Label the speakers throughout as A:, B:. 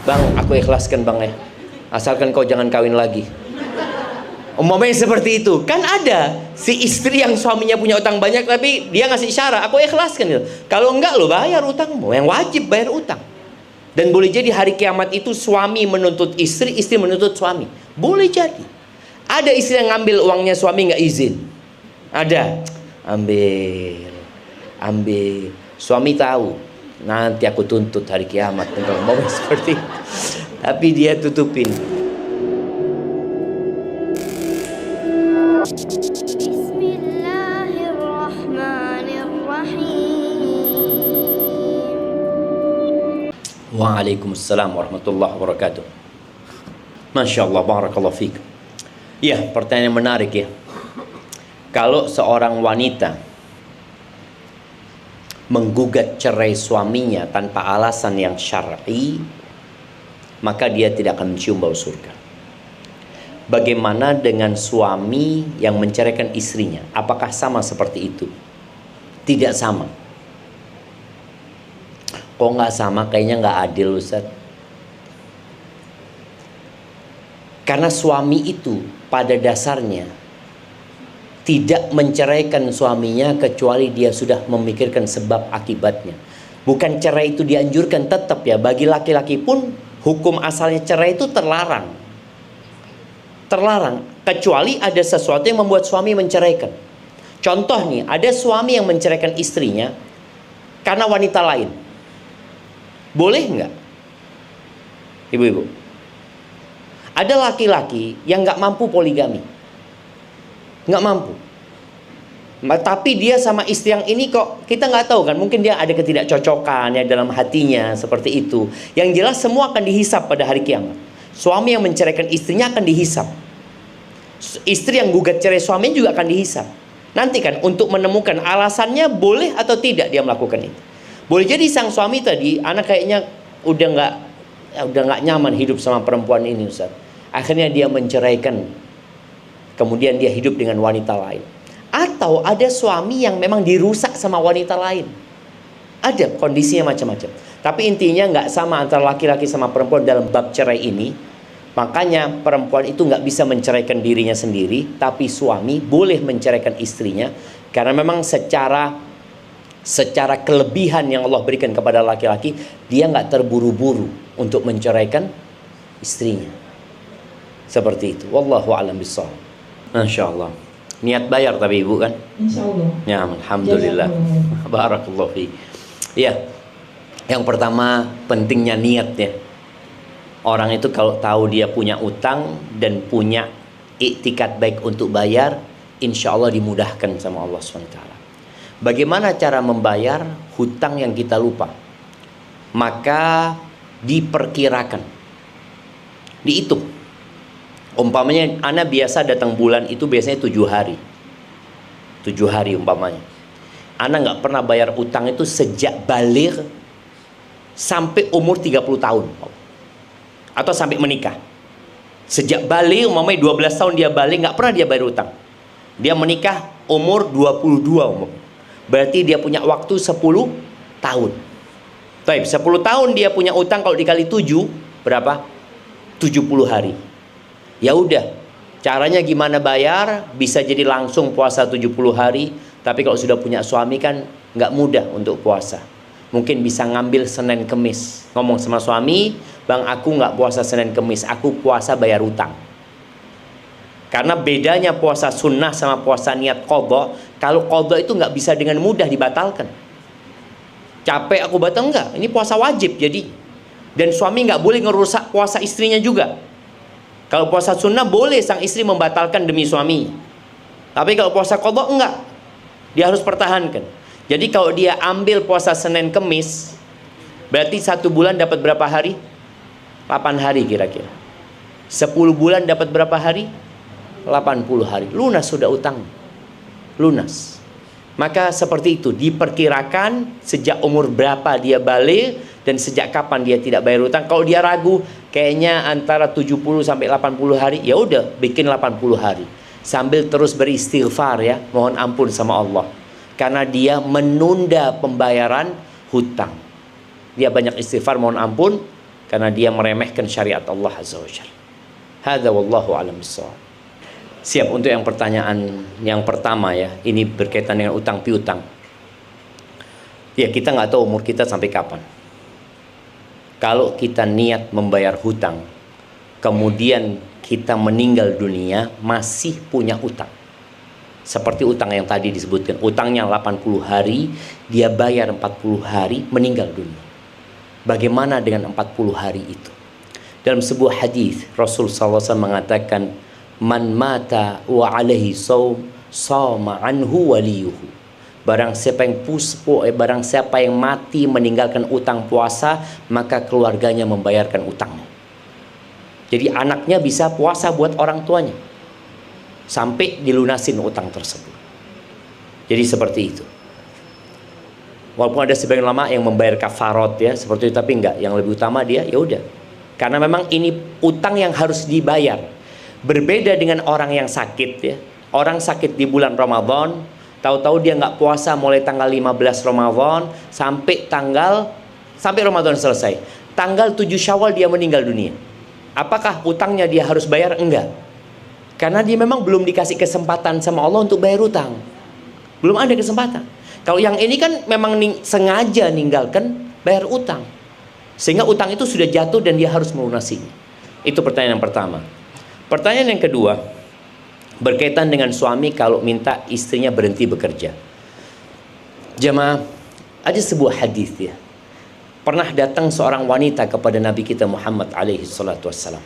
A: Bang, aku ikhlaskan bang ya, asalkan kau jangan kawin lagi. Umpamanya seperti itu. Kan ada si istri yang suaminya punya utang banyak, tapi dia ngasih isyarat, aku ikhlaskan gitu. Kalau enggak, lo bayar utangmu. Yang wajib bayar utang. Dan boleh jadi hari kiamat itu suami menuntut istri, istri menuntut suami. Boleh jadi. Ada istri yang ngambil uangnya suami nggak izin. Ada. Ambil. Suami tahu, nanti aku tuntut hari kiamat. Kalau mau seperti itu. Tapi dia tutupin. Waalaikumsalam warahmatullahi wabarakatuh. Masya Allah, barakallahu fiik. Ya, pertanyaan yang menarik ya. Kalau seorang wanita menggugat cerai suaminya tanpa alasan yang syar'i, maka dia tidak akan mencium bau surga. Bagaimana dengan suami yang menceraikan istrinya? Apakah sama seperti itu? Tidak sama. Kok nggak sama? Kayaknya nggak adil, Ustaz. Karena suami itu pada dasarnya tidak menceraikan suaminya kecuali dia sudah memikirkan sebab akibatnya. Bukan cerai itu dianjurkan, tetap ya, bagi laki-laki pun hukum asalnya cerai itu terlarang. Terlarang kecuali ada sesuatu yang membuat suami menceraikan. Contoh nih, ada suami yang menceraikan istrinya karena wanita lain. Boleh nggak? Ibu-ibu, ada laki-laki yang nggak mampu poligami, nggak mampu. Tapi dia sama istri yang ini kok kita nggak tahu kan? Mungkin dia ada ketidakcocokan ya dalam hatinya seperti itu. Yang jelas semua akan dihisap pada hari kiamat. Suami yang menceraikan istrinya akan dihisap. Istri yang gugat cerai suaminya juga akan dihisap. Nanti kan untuk menemukan alasannya boleh atau tidak dia melakukan itu. Boleh jadi sang suami tadi, anak kayaknya udah nggak nyaman hidup sama perempuan ini, Ustaz. Akhirnya dia menceraikan. Kemudian dia hidup dengan wanita lain. Atau ada suami yang memang dirusak sama wanita lain. Ada kondisinya macam-macam. Tapi intinya nggak sama antara laki-laki sama perempuan dalam bab cerai ini. Makanya perempuan itu nggak bisa menceraikan dirinya sendiri, tapi suami boleh menceraikan istrinya. Karena memang secara kelebihan yang Allah berikan kepada laki-laki, dia nggak terburu-buru untuk menceraikan istrinya. Seperti itu. Wallahu a'lam bishawab. Masya Allah. Niat bayar tapi ibu kan?
B: Insya Allah.
A: Ya, alhamdulillah. Barakallahu fiik. Ya, yang pertama pentingnya niatnya. Orang itu kalau tahu dia punya utang dan punya iktikad baik untuk bayar, insya Allah dimudahkan sama Allah SWT. Bagaimana cara membayar hutang yang kita lupa? Maka diperkirakan, dihitung. Umpamanya anak biasa datang bulan itu biasanya 7 hari. 7 hari umpamanya. Anak nggak pernah bayar utang itu sejak balik sampai umur 30 tahun. Atau sampai menikah. Sejak balik umpamanya 12 tahun dia balik, nggak pernah dia bayar utang. Dia menikah umur 22 umur. Berarti dia punya waktu 10 tahun. Baik, 10 tahun dia punya utang, kalau dikali 7 berapa? 70 hari. Ya udah, caranya gimana bayar? Bisa jadi langsung puasa 70 hari, tapi kalau sudah punya suami kan nggak mudah untuk puasa. Mungkin bisa ngambil Senin Kemis. Ngomong sama suami, "Bang, aku nggak puasa Senin Kemis, aku puasa bayar utang." Karena bedanya puasa sunnah sama puasa niat qadha, kalau qadha itu nggak bisa dengan mudah dibatalkan. Capek aku batal, enggak, ini puasa wajib jadi. Dan suami nggak boleh ngerusak puasa istrinya juga. Kalau puasa sunnah boleh sang istri membatalkan demi suami. Tapi kalau puasa qadha enggak, dia harus pertahankan. Jadi kalau dia ambil puasa Senin Kemis, berarti 1 bulan dapat berapa hari? 8 hari kira-kira. 10 bulan dapat berapa hari? 80 hari. Lunas sudah utang. Lunas. Maka seperti itu, diperkirakan sejak umur berapa dia balik dan sejak kapan dia tidak bayar utang. Kalau dia ragu, kayaknya antara 70 sampai 80 hari, ya udah bikin 80 hari. Sambil terus beristighfar ya, mohon ampun sama Allah. Karena dia menunda pembayaran hutang. Dia banyak istighfar, mohon ampun. karena dia meremehkan syariat Allah Azza wa Jalla. Hadza wallahu a'lam bissawab. Siap untuk yang pertanyaan yang pertama ya. Ini berkaitan dengan utang piutang. Ya, kita nggak tahu umur kita sampai kapan. Kalau kita niat membayar hutang, kemudian kita meninggal dunia masih punya utang. Seperti utang yang tadi disebutkan, utangnya 80 hari, dia bayar 40 hari, meninggal dunia. Bagaimana dengan 40 hari itu? Dalam sebuah hadis Rasul SAW mengatakan, man mata wa alaihi saum sama anhu waliyuhu. Barang siapa yang mati meninggalkan utang puasa, maka keluarganya membayarkan utangnya. Jadi anaknya bisa puasa buat orang tuanya sampai dilunasin utang tersebut. Jadi seperti itu. Walaupun ada sebagian ulama yang membayar kafarot ya seperti itu, tapi enggak. Yang lebih utama dia ya udah. Karena memang ini utang yang harus dibayar. Berbeda dengan orang yang sakit ya. Orang sakit di bulan Ramadan, tahu-tahu dia nggak puasa mulai tanggal 15 Ramadan sampai Ramadan selesai. Tanggal 7 Syawal dia meninggal dunia. Apakah utangnya dia harus bayar? Enggak. Karena dia memang belum dikasih kesempatan sama Allah untuk bayar utang. Belum ada kesempatan. Kalau yang ini kan memang sengaja ninggalkan bayar utang. Sehingga utang itu sudah jatuh dan dia harus melunasinya. Itu pertanyaan yang pertama. Pertanyaan yang kedua, berkaitan dengan suami kalau minta istrinya berhenti bekerja. Jemaah, ada sebuah hadis ya. Pernah datang seorang wanita kepada Nabi kita Muhammad alaihi salatu wassalam.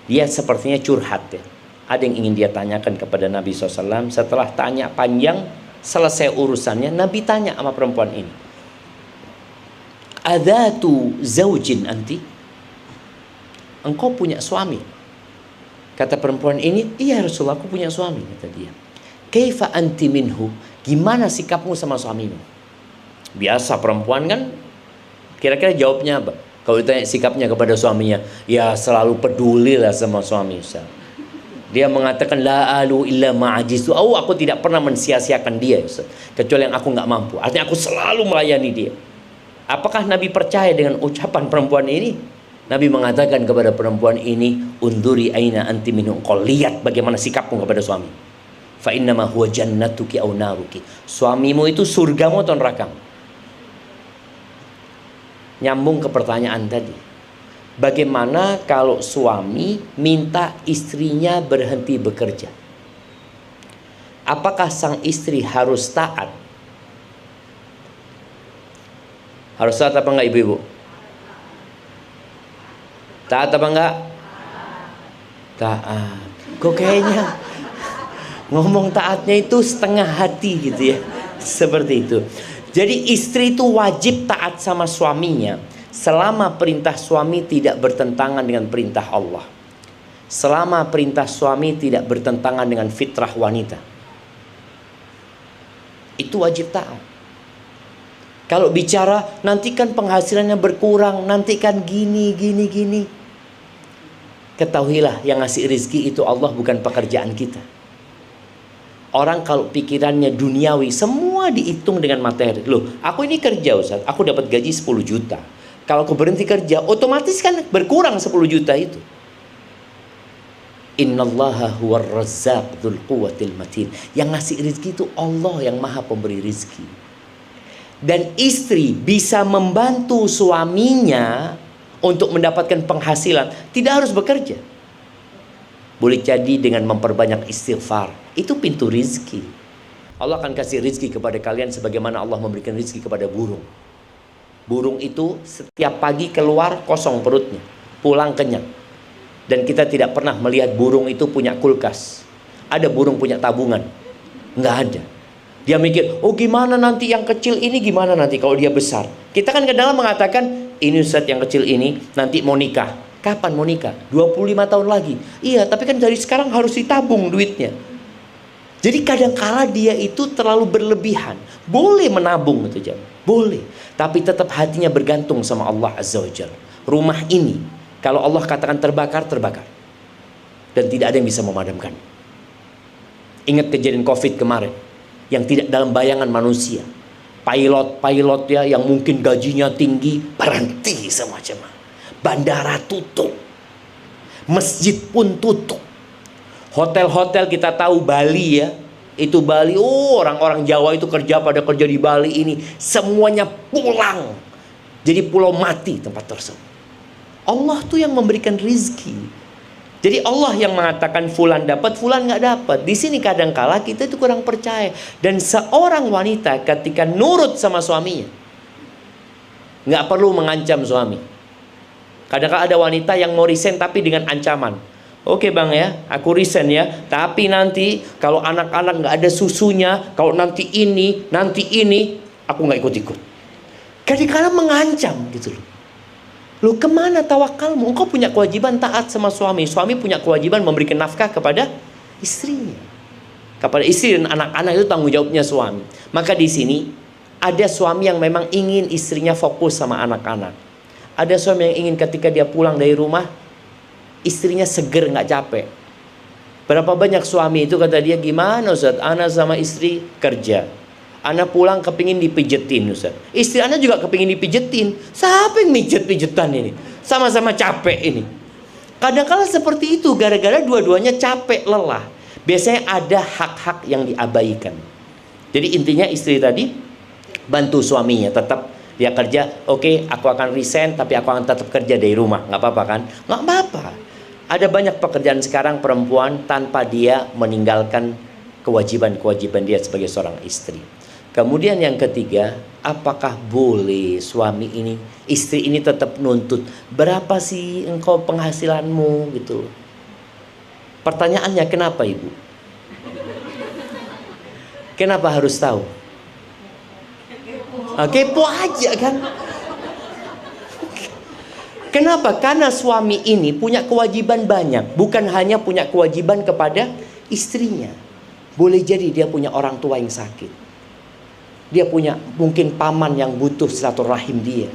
A: Dia sepertinya curhat ya. Ada yang ingin dia tanyakan kepada Nabi SAW. Setelah tanya panjang, selesai urusannya, Nabi tanya sama perempuan ini, adzatu zaujin anti? Engkau punya suami? Kata perempuan ini, iya Rasulullah, aku punya suami, kata dia. Kaifa anti minhu? Gimana sikapmu sama suamimu? Biasa perempuan kan, kira-kira jawabnya apa? Kalau ditanya sikapnya kepada suaminya, ya selalu peduli lah sama suami Ustaz. Dia mengatakan la alu illa ma'ajizu. Oh, aku tidak pernah mensia-siakan dia Ustaz, kecuali yang aku nggak mampu. Artinya aku selalu melayani dia. Apakah Nabi percaya dengan ucapan perempuan ini? Nabi mengatakan kepada perempuan ini, unduri aina anti minhu. Kau lihat bagaimana sikapmu kepada suami. Fa innama huwa jannatuki aw naruki. Suamimu itu surgamu atau nerakamu. Nyambung ke pertanyaan tadi. Bagaimana kalau suami minta istrinya berhenti bekerja? Apakah sang istri harus taat? Harus taat apa enggak ibu-ibu? Taat apa enggak? Taat. Kok kayaknya ngomong taatnya itu setengah hati gitu ya. Seperti itu. Jadi istri itu wajib taat sama suaminya selama perintah suami tidak bertentangan dengan perintah Allah. Selama perintah suami tidak bertentangan dengan fitrah wanita. Itu wajib taat. Kalau bicara nanti kan penghasilannya berkurang, nanti kan gini. Ketahuilah yang ngasih rezeki itu Allah, bukan pekerjaan kita. Orang kalau pikirannya duniawi, semua dihitung dengan materi. Loh, aku ini kerja Ustaz, aku dapat gaji 10 juta. Kalau aku berhenti kerja, otomatis kan berkurang 10 juta itu. Innallaha huwar razzaq dzul quwwatil matin. Yang ngasih rezeki itu Allah, yang maha pemberi rezeki. Dan istri bisa membantu suaminya untuk mendapatkan penghasilan, tidak harus bekerja. Boleh jadi dengan memperbanyak istighfar. Itu pintu rizki. Allah akan kasih rizki kepada kalian sebagaimana Allah memberikan rizki kepada burung. Burung itu setiap pagi keluar kosong perutnya, pulang kenyang. Dan kita tidak pernah melihat burung itu punya kulkas. Ada burung punya tabungan? Nggak ada. Dia mikir, oh gimana nanti yang kecil ini, gimana nanti kalau dia besar. Kita kan kadang mengatakan, ini Ustaz yang kecil ini nanti mau nikah. Kapan mau nikah? 25 tahun lagi. Iya, tapi kan dari sekarang harus ditabung duitnya. Jadi kadang-kala dia itu terlalu berlebihan. Boleh menabung itu jam, boleh. Tapi tetap hatinya bergantung sama Allah Azza wa Jalla. Rumah ini, kalau Allah katakan terbakar, terbakar. Dan tidak ada yang bisa memadamkan. Ingat kejadian COVID kemarin, yang tidak dalam bayangan manusia. Pilot ya yang mungkin gajinya tinggi, berhenti semua jemaah. Bandara tutup. Masjid pun tutup. Hotel-hotel kita tahu Bali ya. Itu Bali, orang-orang Jawa itu pada kerja di Bali ini. Semuanya pulang. Jadi pulau mati tempat tersebut. Allah tuh yang memberikan rizki. Jadi Allah yang mengatakan fulan dapat, fulan nggak dapat. Di sini kadangkala kita itu kurang percaya. Dan seorang wanita ketika nurut sama suaminya, nggak perlu mengancam suami. Kadang-kadang ada wanita yang mau resign tapi dengan ancaman. Oke bang ya, aku resign ya. Tapi nanti kalau anak-anak nggak ada susunya, kalau nanti ini, aku nggak ikut-ikut. Kadang-kadang mengancam gitu loh. Loh kemana tawakalmu? Engkau punya kewajiban taat sama suami. Suami punya kewajiban memberikan nafkah kepada istrinya. Kepada istri dan anak-anak itu tanggung jawabnya suami. Maka di sini ada suami yang memang ingin istrinya fokus sama anak-anak. Ada suami yang ingin ketika dia pulang dari rumah, istrinya seger, nggak capek. Berapa banyak suami itu kata dia, gimana Ustaz? Ana sama istri kerja. Ana pulang kepingin dipijetin Ustaz. Istri Ana juga kepingin dipijetin. Siapa yang mijet-pijetan ini? Sama-sama capek ini. Kadang-kala seperti itu, gara-gara dua-duanya capek, lelah. Biasanya ada hak-hak yang diabaikan. Jadi intinya istri tadi bantu suaminya, tetap dia kerja, oke, aku akan resign, tapi aku akan tetap kerja dari rumah. Nggak apa-apa kan? Nggak apa-apa. Ada banyak pekerjaan sekarang perempuan tanpa dia meninggalkan kewajiban-kewajiban dia sebagai seorang istri. Kemudian yang ketiga, apakah boleh suami ini, istri ini tetap nuntut, berapa sih engkau penghasilanmu gitu. Pertanyaannya, kenapa ibu? Kenapa harus tahu? Kepo aja kan. Kenapa? Karena suami ini punya kewajiban banyak. Bukan hanya punya kewajiban kepada istrinya. Boleh jadi dia punya orang tua yang sakit. Dia punya mungkin paman yang butuh silaturahim dia.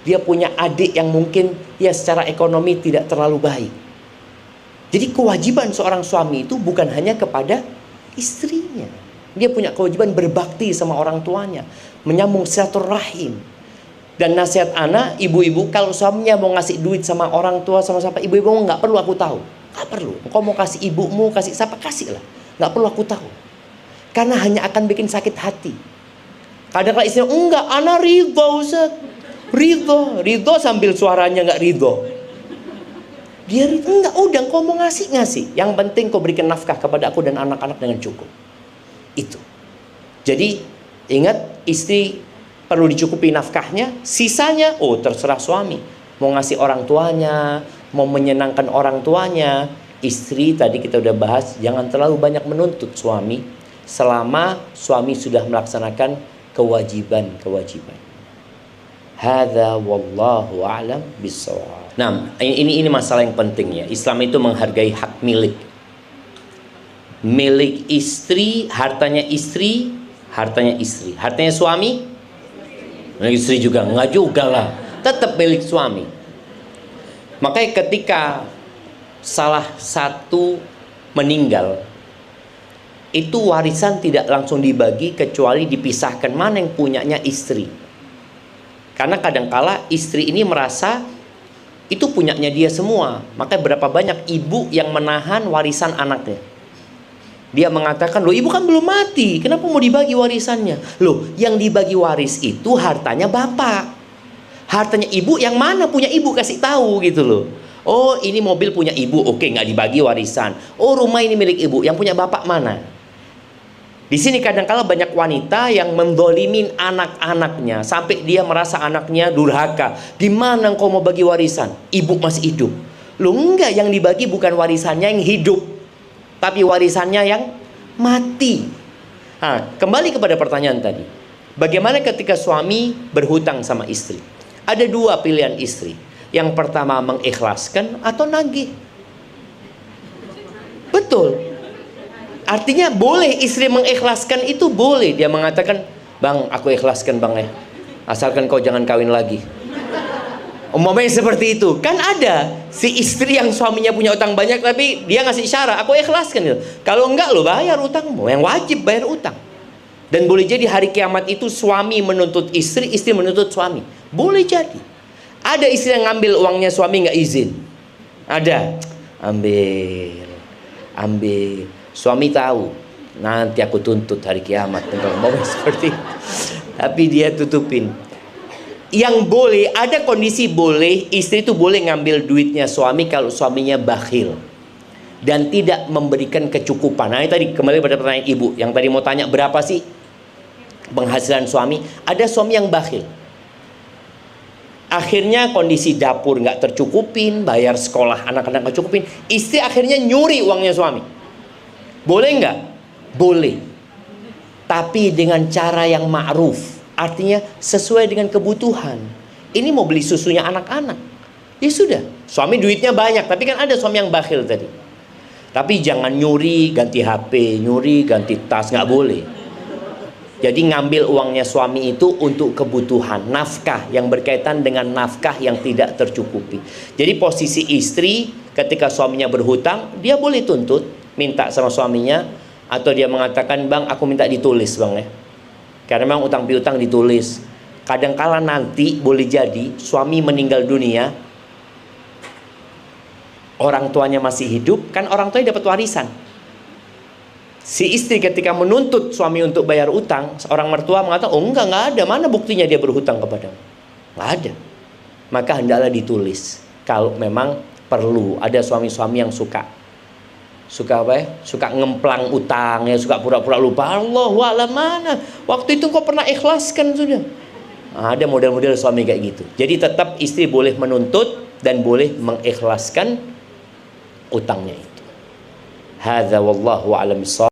A: Dia punya adik yang mungkin ya secara ekonomi tidak terlalu baik. Jadi kewajiban seorang suami itu bukan hanya kepada istrinya. Dia punya kewajiban berbakti sama orang tuanya, menyambung silaturahim. Dan nasihat anak, ibu-ibu, kalau suaminya mau ngasih duit sama orang tua, sama siapa, ibu-ibu nggak perlu aku tahu. Nggak perlu. Kau mau kasih ibumu, kasih siapa, kasih lah. Nggak perlu aku tahu. Karena hanya akan bikin sakit hati. Kadang-kadang istri, enggak, anak ridho Ustaz. Ridho sambil suaranya nggak ridho. Dia ridho, enggak, udah kau mau ngasih. Yang penting kau berikan nafkah kepada aku dan anak-anak dengan cukup. Itu. Jadi ingat, istri perlu dicukupi nafkahnya, sisanya terserah suami. Mau ngasih orang tuanya, mau menyenangkan orang tuanya. Istri tadi kita udah bahas, jangan terlalu banyak menuntut suami selama suami sudah melaksanakan kewajiban-kewajiban. Hadza wallahu a'lam bissawab. Nah, ini masalah yang penting ya. Islam itu menghargai hak milik. Milik istri, hartanya istri, hartanya istri. Hartanya suami, milik istri juga. Enggak juga lah, tetap milik suami. Makanya ketika salah satu meninggal, itu warisan tidak langsung dibagi kecuali dipisahkan mana yang punyanya istri. Karena kadangkala istri ini merasa itu punyanya dia semua. Makanya berapa banyak ibu yang menahan warisan anaknya. Dia mengatakan, loh ibu kan belum mati, kenapa mau dibagi warisannya? Loh yang dibagi waris itu hartanya bapak. Hartanya ibu yang mana punya ibu, kasih tahu gitu loh. Oh ini mobil punya ibu, oke nggak dibagi warisan. Oh rumah ini milik ibu, yang punya bapak mana? Di sini kadang-kala banyak wanita yang mendolimin anak-anaknya sampai dia merasa anaknya durhaka. Gimana engkau mau bagi warisan? Ibu masih hidup. Loh enggak, yang dibagi bukan warisannya yang hidup, tapi warisannya yang mati. Nah, kembali kepada pertanyaan tadi. Bagaimana ketika suami berhutang sama istri? Ada dua pilihan istri. Yang pertama mengikhlaskan atau nagih. Betul. Artinya boleh istri mengikhlaskan, itu boleh. Dia mengatakan, bang aku ikhlaskan bang ya, asalkan kau jangan kawin lagi. Umpamanya seperti itu. Kan ada si istri yang suaminya punya utang banyak tapi dia ngasih isyarat, aku ikhlaskan gitu. Kalau enggak lo bayar utangmu, yang wajib bayar utang. Dan boleh jadi hari kiamat itu suami menuntut istri, istri menuntut suami. Boleh jadi. Ada istri yang ngambil uangnya suami nggak izin. Ada. Ambil. Suami tahu. Nanti aku tuntut hari kiamat. Mau seperti itu. Tapi dia tutupin. Yang boleh, ada kondisi boleh, istri itu boleh ngambil duitnya suami kalau suaminya bakhil dan tidak memberikan kecukupan. Nah ini tadi kembali pada pertanyaan ibu yang tadi mau tanya, berapa sih penghasilan suami? Ada suami yang bakhil, akhirnya kondisi dapur nggak tercukupin, bayar sekolah anak-anak nggak cukupin, istri akhirnya nyuri uangnya suami. Boleh nggak? Boleh, tapi dengan cara yang ma'ruf. Artinya sesuai dengan kebutuhan. Ini mau beli susunya anak-anak, ya sudah, suami duitnya banyak, tapi kan ada suami yang bakhil tadi. Tapi jangan nyuri, ganti HP, nyuri, ganti tas, nggak boleh. Jadi ngambil uangnya suami itu untuk kebutuhan, nafkah yang berkaitan dengan nafkah yang tidak tercukupi. Jadi posisi istri ketika suaminya berhutang, dia boleh tuntut, minta sama suaminya, atau dia mengatakan, bang aku minta ditulis bang ya. Karena memang utang piutang ditulis. Kadangkala nanti boleh jadi suami meninggal dunia, orang tuanya masih hidup, kan orang tuanya dapat warisan. Si istri ketika menuntut suami untuk bayar utang, orang mertua mengatakan, oh enggak ada, mana buktinya dia berhutang kepadamu? Enggak ada. Maka hendaklah ditulis. Kalau memang perlu. Ada suami-suami yang suka apa ya? Suka ngemplang utang ya, suka pura-pura lupa. Allahua'alam, mana waktu itu kok pernah ikhlaskan sudah. Nah, ada model-model suami kayak gitu. Jadi tetap istri boleh menuntut dan boleh mengikhlaskan utangnya itu. Hadza wallahu a'lam.